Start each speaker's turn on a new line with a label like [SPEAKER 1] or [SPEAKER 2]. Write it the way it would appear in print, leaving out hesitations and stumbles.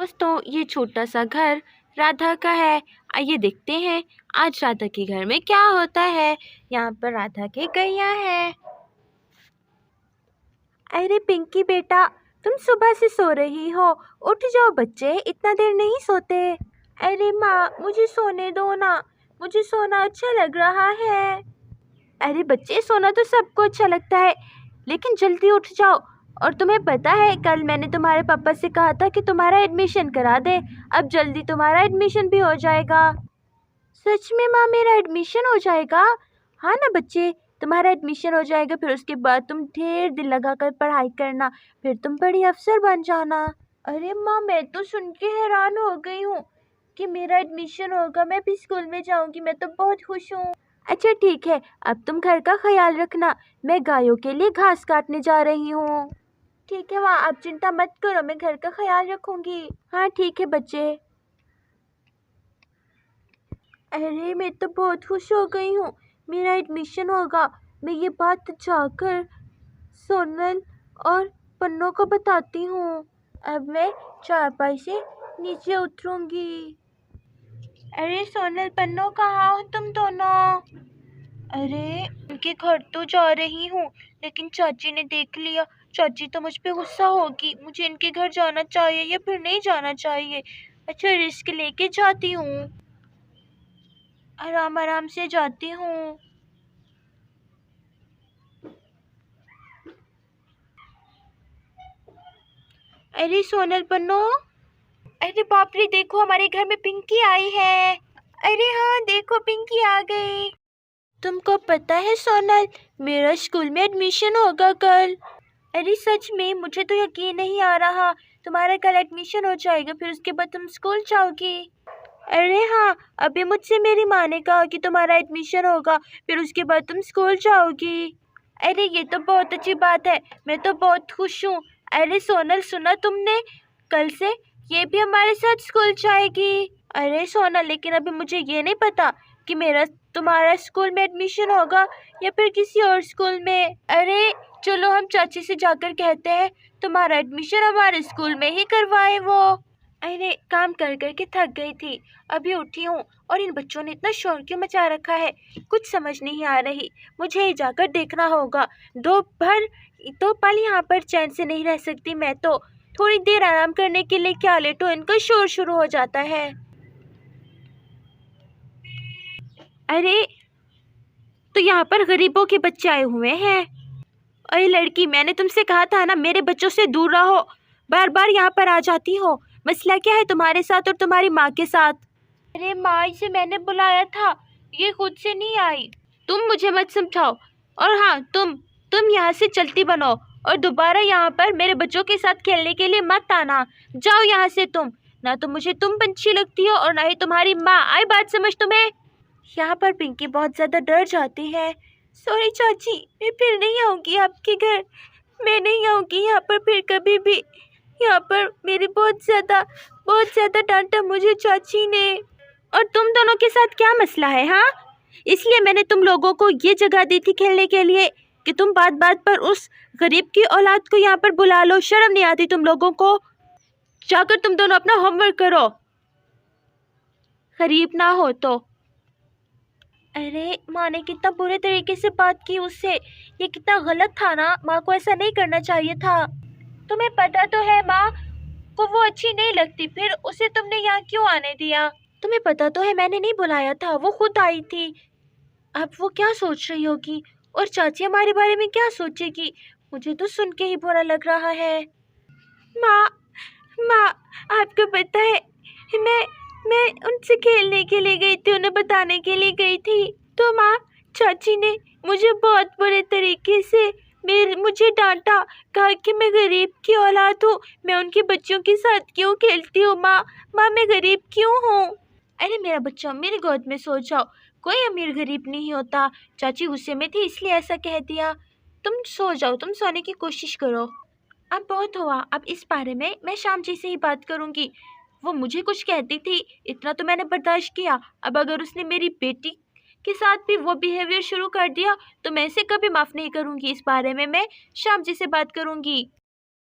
[SPEAKER 1] दोस्तों ये छोटा सा घर राधा का है। आइए देखते हैं आज राधा के घर में क्या होता है। यहाँ पर राधा के गैया है। अरे पिंकी बेटा, तुम सुबह से सो रही हो, उठ जाओ बच्चे, इतना देर नहीं सोते। अरे माँ, मुझे सोने दो ना, मुझे सोना अच्छा लग रहा है। अरे बच्चे, सोना तो सबको अच्छा लगता है, लेकिन जल्दी उठ जाओ। और तुम्हें पता है कल मैंने तुम्हारे पापा से कहा था कि तुम्हारा एडमिशन करा दे। अब जल्दी तुम्हारा एडमिशन भी हो जाएगा। सच में माँ, मेरा एडमिशन हो जाएगा? हाँ ना बच्चे, तुम्हारा एडमिशन हो जाएगा। फिर उसके बाद तुम ढेर दिल लगाकर पढ़ाई करना, फिर तुम बड़ी अफसर बन जाना। अरे माँ, मैं तो सुन के हैरान हो गई हूँ कि मेरा एडमिशन होगा, मैं भी स्कूल में जाऊँगी। मैं तो बहुत खुश हूँ। अच्छा ठीक है, अब तुम घर का ख्याल रखना, मैं गायों के लिए घास काटने जा रही हूँ। ठीक है माँ, आप चिंता मत करो, मैं घर का ख्याल रखूँगी। हाँ ठीक है बच्चे। अरे मैं तो बहुत खुश हो गई हूँ, मेरा एडमिशन होगा। मैं ये बात जाकर सोनल और पन्नों को बताती हूँ। अब मैं चारपाई से नीचे उतरूँगी। अरे सोनल, पन्नों, कहाँ हो तुम दोनों? अरे उनके घर तो जा रही हूँ, लेकिन चाची ने देख लिया। चाची तो मुझ पे गुस्सा होगी। मुझे इनके घर जाना चाहिए या फिर नहीं जाना चाहिए? अच्छा, रिस्क लेके जाती हूँ, आराम आराम से जाती हूँ। अरे सोनल, पन्नो, अरे बाप रे, देखो हमारे घर में पिंकी आई है। अरे हाँ देखो, पिंकी आ गई। तुमको पता है सोनल, मेरा स्कूल में एडमिशन होगा कल। अरे सच में? मुझे तो यकीन नहीं आ रहा। तुम्हारा कल एडमिशन हो जाएगा, फिर उसके बाद तुम स्कूल जाओगी? अरे हाँ, अभी मुझसे मेरी माँ ने कहा कि तुम्हारा एडमिशन होगा, फिर उसके बाद तुम स्कूल जाओगी। अरे ये तो बहुत अच्छी बात है, मैं तो बहुत खुश हूँ। अरे सोनल, सुना तुमने? कल से ये भी हमारे साथ स्कूल जाएगी। अरे सोनल, लेकिन अभी मुझे ये नहीं पता कि मेरा तुम्हारा स्कूल में एडमिशन होगा या फिर किसी और स्कूल में। अरे चलो हम चाची से जाकर कहते हैं तुम्हारा एडमिशन हमारे स्कूल में ही करवाए वो। अरे काम कर कर के थक गई थी, अभी उठी हूँ और इन बच्चों ने इतना शोर क्यों मचा रखा है, कुछ समझ नहीं आ रही। मुझे ही जाकर देखना होगा। दो पल यहाँ पर चैन से नहीं रह सकती मैं तो। थोड़ी देर आराम करने के लिए क्या लेटो, इनका शोर शुरू हो जाता है। अरे तो यहाँ पर गरीबों के बच्चे आए हुए हैं। अरे लड़की, मैंने तुमसे कहा था ना मेरे बच्चों से दूर रहो, बार बार यहाँ पर आ जाती हो। मसला क्या है तुम्हारे साथ और तुम्हारी माँ के साथ? अरे माँ, इसे मैंने बुलाया था, ये खुद से नहीं आई। तुम मुझे मत समझाओ। और हाँ, तुम यहाँ से चलती बनो और दोबारा यहाँ पर मेरे बच्चों के साथ खेलने के लिए मत आना। जाओ यहाँ से तुम। ना तो मुझे तुम पंछी लगती हो और ना ही तुम्हारी माँ। आई बात समझ तुम्हें? यहाँ पर पिंकी बहुत ज़्यादा डर जाती है। सॉरी चाची, मैं फिर नहीं आऊँगी आपके घर। मैं नहीं आऊँगी यहाँ पर फिर कभी भी। यहाँ पर मेरी बहुत ज़्यादा डांटा मुझे चाची ने। और तुम दोनों के साथ क्या मसला है? हाँ, इसलिए मैंने तुम लोगों को ये जगह दी थी खेलने के लिए कि तुम बात बात पर उस गरीब की औलाद को यहाँ पर बुला लो। शर्म नहीं आती तुम लोगों को? जाकर तुम दोनों अपना होमवर्क करो, गरीब ना हो तो। अरे माँ ने कितना बुरे तरीके से बात की उससे, ये कितना गलत था ना। माँ को ऐसा नहीं करना चाहिए था। तुम्हें पता तो है माँ को वो अच्छी नहीं लगती, फिर उसे तुमने यहाँ क्यों आने दिया? तुम्हें पता तो है मैंने नहीं बुलाया था, वो खुद आई थी। अब वो क्या सोच रही होगी और चाची हमारे बारे में क्या सोचेगी? मुझे तो सुन के ही बुरा लग रहा है। माँ, माँ, आपको पता है मैं उनसे खेलने के लिए गई थी, उन्हें बताने के लिए गई थी। तो माँ, चाची ने मुझे बहुत बुरे तरीके से मुझे डांटा, कहा कि मैं गरीब की औलाद हूँ, मैं उनके बच्चों के साथ क्यों खेलती हूँ। माँ, मैं गरीब क्यों हूँ? अरे मेरा बच्चा, मेरी गोद में सो जाओ, कोई अमीर गरीब नहीं होता। चाची गुस्से में थी इसलिए ऐसा कह दिया। तुम सो जाओ, तुम सोने की कोशिश करो। अब बहुत हुआ, अब इस बारे में मैं शाम जी से ही बात करूँगी। वो मुझे कुछ कहती थी, इतना तो मैंने बर्दाश्त किया। अब अगर उसने मेरी बेटी के साथ भी वो बिहेवियर शुरू कर दिया तो मैं इसे कभी माफ़ नहीं करूँगी। इस बारे में मैं शाम जी से बात करूँगी।